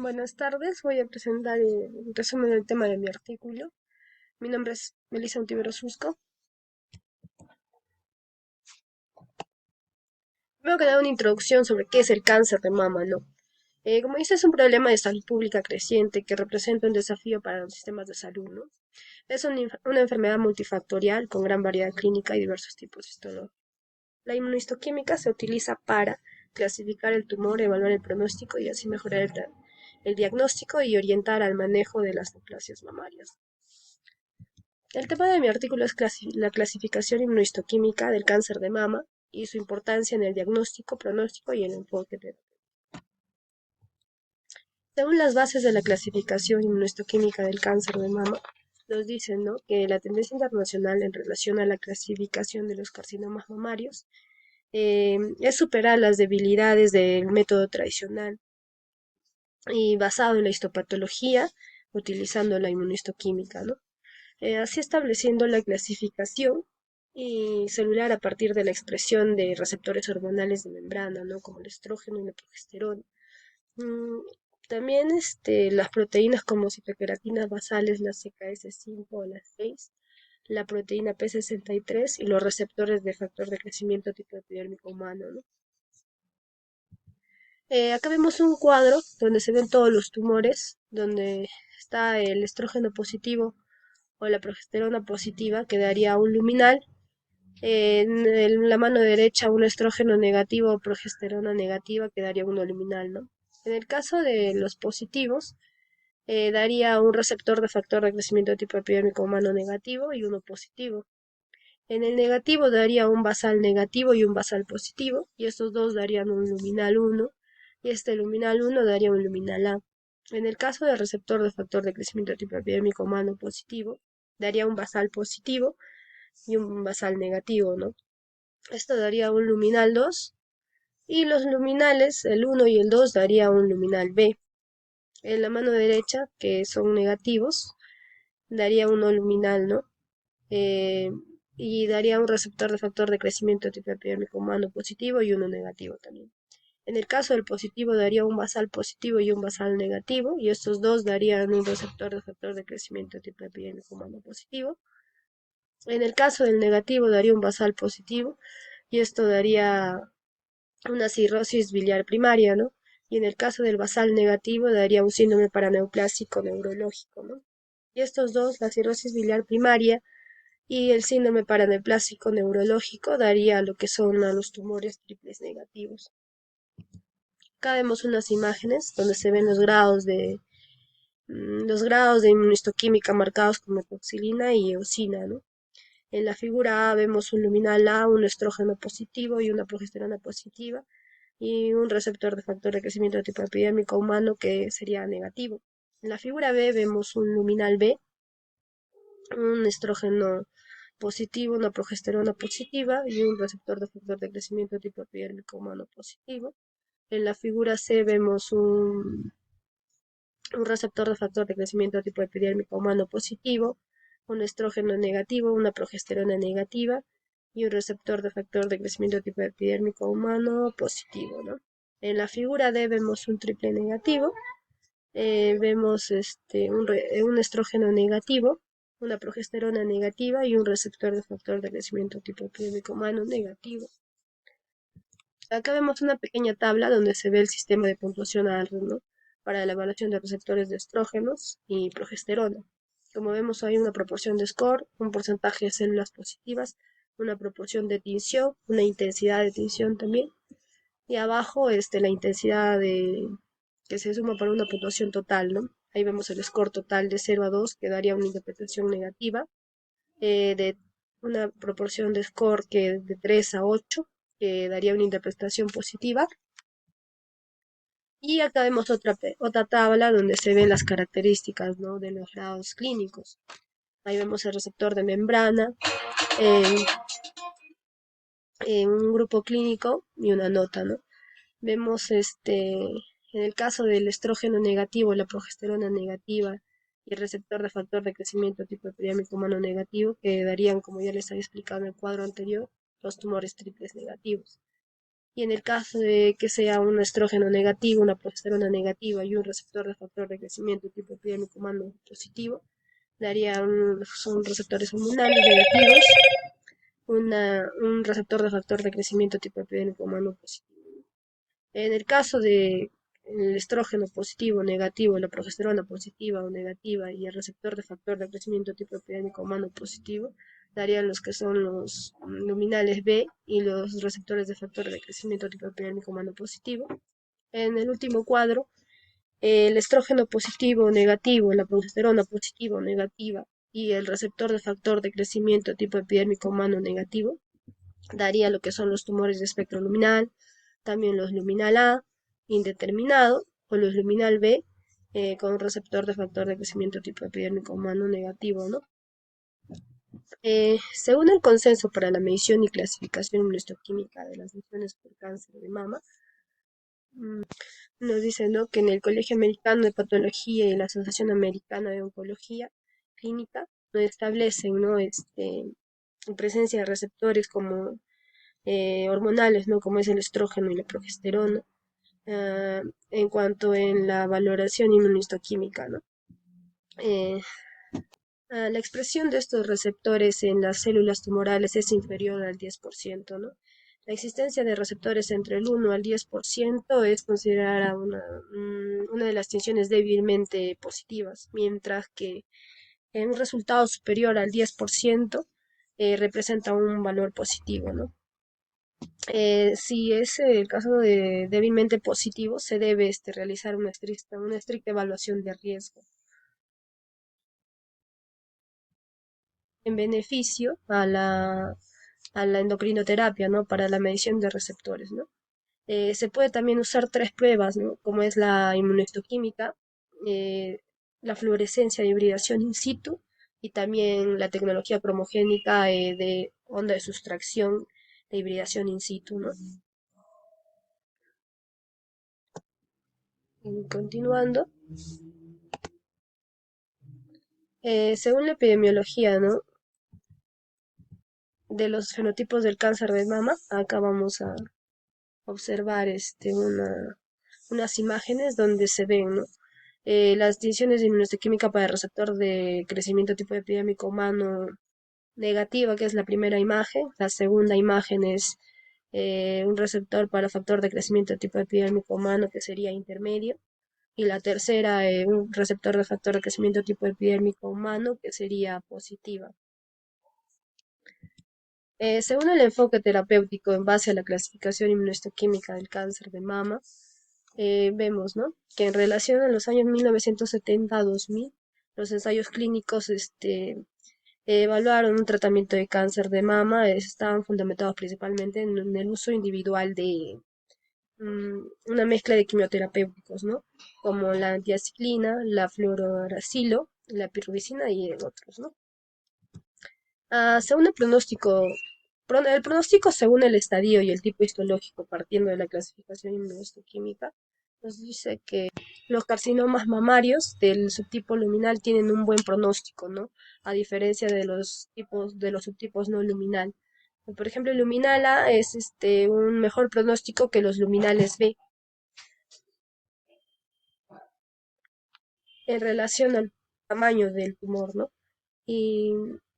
Buenas tardes, voy a presentar un resumen del tema de mi artículo. Mi nombre es Melissa Ontiveros Susco. Primero que dar una introducción sobre qué es el cáncer de mama, ¿no? Como dice, es un problema de salud pública creciente que representa un desafío para los sistemas de salud, ¿no? Es una enfermedad multifactorial con gran variedad clínica y diversos tipos de histología. La inmunohistoquímica se utiliza para clasificar el tumor, evaluar el pronóstico y así mejorar el diagnóstico y orientar al manejo de las neoplasias mamarias. El tema de mi artículo es la clasificación inmunohistoquímica del cáncer de mama y su importancia en el diagnóstico, pronóstico y el enfoque terapéutico. Según las bases de la clasificación inmunohistoquímica del cáncer de mama, nos dicen, ¿no?, que la tendencia internacional en relación a la clasificación de los carcinomas mamarios es superar las debilidades del método tradicional y basado en la histopatología, utilizando la inmunohistoquímica, ¿no? Así estableciendo la clasificación y celular a partir de la expresión de receptores hormonales de membrana, ¿no?, como el estrógeno y la progesterona. Mm, También las proteínas como citoqueratinas basales, las CKS5 o las 6, la proteína P63 y los receptores de factor de crecimiento tipo epidérmico humano, ¿no? Acá vemos un cuadro donde se ven todos los tumores, donde está el estrógeno positivo o la progesterona positiva, que daría un luminal. En la mano derecha un estrógeno negativo o progesterona negativa, que daría uno luminal, ¿no? En el caso de los positivos, daría un receptor de factor de crecimiento tipo epidérmico humano negativo y uno positivo. En el negativo daría un basal negativo y un basal positivo, y estos dos darían un luminal 1, y este luminal 1 daría un luminal A. En el caso del receptor de factor de crecimiento tipo epidérmico humano positivo, daría un basal positivo y un basal negativo, ¿no? Esto daría un luminal 2, y los luminales, el 1 y el 2, daría un luminal B. En la mano derecha, que son negativos, daría uno luminal, ¿no? Eh, y daría un receptor de factor de crecimiento tipo epidérmico humano positivo y uno negativo también. En el caso del positivo daría un basal positivo y un basal negativo, y estos dos darían un receptor de factor de crecimiento tipo epidérmico humano positivo. En el caso del negativo daría un basal positivo, y esto daría una cirrosis biliar primaria, ¿no? Y en el caso del basal negativo daría un síndrome paraneoplásico neurológico, ¿no? Y estos dos, la cirrosis biliar primaria y el síndrome paraneoplásico neurológico, daría lo que son a los tumores triples negativos. Acá vemos unas imágenes donde se ven los grados de inmunohistoquímica marcados con metoxilina y eosina, ¿no? En la figura A vemos un luminal A, un estrógeno positivo y una progesterona positiva, y un receptor de factor de crecimiento de tipo epidérmico humano que sería negativo. En la figura B vemos un luminal B, un estrógeno positivo, una progesterona positiva y un receptor de factor de crecimiento tipo epidérmico humano positivo. En la figura C vemos un receptor de factor de crecimiento tipo epidérmico humano positivo, un estrógeno negativo, una progesterona negativa y un receptor de factor de crecimiento tipo epidérmico humano positivo, ¿no? En la figura D vemos un triple negativo, vemos un estrógeno negativo, una progesterona negativa y un receptor de factor de crecimiento tipo epidérmico humano negativo. Acá vemos una pequeña tabla donde se ve el sistema de puntuación ARR, ¿no?, para la evaluación de receptores de estrógenos y progesterona. Como vemos, hay una proporción de score, un porcentaje de células positivas, una proporción de tinción, una intensidad de tinción también, y abajo la intensidad que se suma para una puntuación total, ¿no? Ahí vemos el score total de 0 a 2, que daría una interpretación negativa, de una proporción de score que de 3 a 8, que daría una interpretación positiva. Y acá vemos otra tabla donde se ven las características, ¿no?, de los grados clínicos. Ahí vemos el receptor de membrana en, en un grupo clínico y una nota, ¿no? Vemos en el caso del estrógeno negativo, la progesterona negativa y el receptor de factor de crecimiento tipo epidérmico humano negativo, que darían, como ya les había explicado en el cuadro anterior, los tumores triples negativos. Y en el caso de que sea un estrógeno negativo, una progesterona negativa y un receptor de factor de crecimiento tipo epidérmico humano positivo, son receptores hormonales negativos, un receptor de factor de crecimiento tipo epidérmico humano positivo. En el caso de el estrógeno positivo o negativo, la progesterona positiva o negativa y el receptor de factor de crecimiento tipo epidérmico humano positivo, darían los que son los luminales B y los receptores de factor de crecimiento tipo epidérmico humano positivo. En el último cuadro, el estrógeno positivo o negativo, la progesterona positiva o negativa y el receptor de factor de crecimiento tipo epidérmico humano negativo daría lo que son los tumores de espectro luminal, también los luminal A indeterminado o los luminal B con un receptor de factor de crecimiento tipo epidérmico humano negativo, ¿no? Según el consenso para la medición y clasificación inmunohistoquímica de las lesiones por cáncer de mama, mm, nos dice, ¿no?, que en el Colegio Americano de Patología y la Asociación Americana de Oncología Clínica no establecen, ¿no?, presencia de receptores como hormonales, ¿no?, como es el estrógeno y la progesterona, en cuanto en la valoración inmunohistoquímica, ¿no? Eh, la expresión de estos receptores en las células tumorales es inferior al 10%, ¿no? La existencia de receptores entre el 1 al 10% es considerada una de las tinciones débilmente positivas, mientras que en un resultado superior al 10% representa un valor positivo, ¿no? Si es el caso de débilmente positivo, se debe realizar una estricta evaluación de riesgo en beneficio a la endocrinoterapia, ¿no?, para la medición de receptores, ¿no? Se puede también usar tres pruebas, ¿no?, como es la inmunohistoquímica, eh, la fluorescencia de hibridación in situ y también la tecnología cromogénica de onda de sustracción de hibridación in situ, ¿no? Y continuando, según la epidemiología, ¿no?, de los fenotipos del cáncer de mama, acá vamos a observar unas imágenes donde se ven, ¿no?, las distinciones de inmunohistoquímica para el receptor de crecimiento tipo epidémico humano negativa, que es la primera imagen. La segunda imagen es un receptor para factor de crecimiento tipo epidérmico humano, que sería intermedio. Y la tercera, un receptor de factor de crecimiento tipo epidérmico humano, que sería positiva. Según el enfoque terapéutico en base a la clasificación inmunohistoquímica del cáncer de mama, vemos, ¿no?, que en relación a los años 1970 a 2000, los ensayos clínicos evaluaron un tratamiento de cáncer de mama, estaban fundamentados principalmente en el uso individual de una mezcla de quimioterapéuticos, ¿no?, como la antiaciclina, la fluorouracilo, la pirubicina y otros, ¿no? Según el pronóstico según el estadio y el tipo histológico, partiendo de la clasificación inmunohistoquímica, nos dice que los carcinomas mamarios del subtipo luminal tienen un buen pronóstico, ¿no?, a diferencia de los subtipos no luminal. Por ejemplo, el luminal A es un mejor pronóstico que los luminales B en relación al tamaño del tumor, ¿no? Y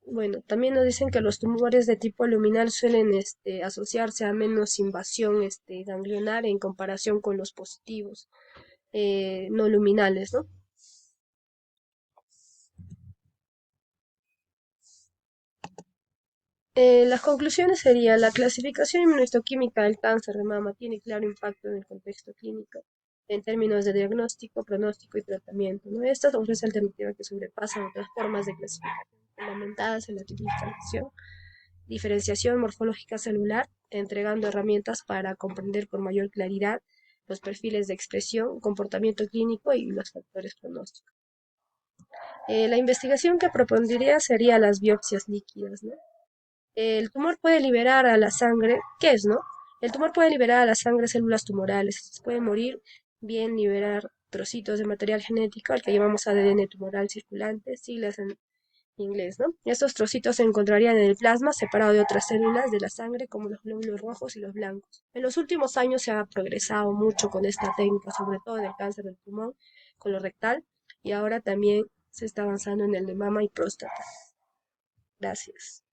bueno, también nos dicen que los tumores de tipo luminal suelen asociarse a menos invasión ganglionar en comparación con los positivos no luminales, ¿no? Las conclusiones serían: la clasificación inmunohistoquímica del cáncer de mama tiene claro impacto en el contexto clínico en términos de diagnóstico, pronóstico y tratamiento, ¿no? Estas ofrecen alternativas que sobrepasan otras formas de clasificación fundamentadas en la diferenciación morfológica celular, entregando herramientas para comprender con mayor claridad los perfiles de expresión, comportamiento clínico y los factores pronósticos. La investigación que propondría sería las biopsias líquidas, ¿no? El tumor puede liberar a la sangre, ¿qué es, no? El tumor puede liberar a la sangre células tumorales, puede morir, bien liberar trocitos de material genético, al que llamamos ADN tumoral circulante, siglas inglés, ¿no? Estos trocitos se encontrarían en el plasma separado de otras células de la sangre como los glóbulos rojos y los blancos. En los últimos años se ha progresado mucho con esta técnica, sobre todo en el cáncer del pulmón, colorectal, y ahora también se está avanzando en el de mama y próstata. Gracias.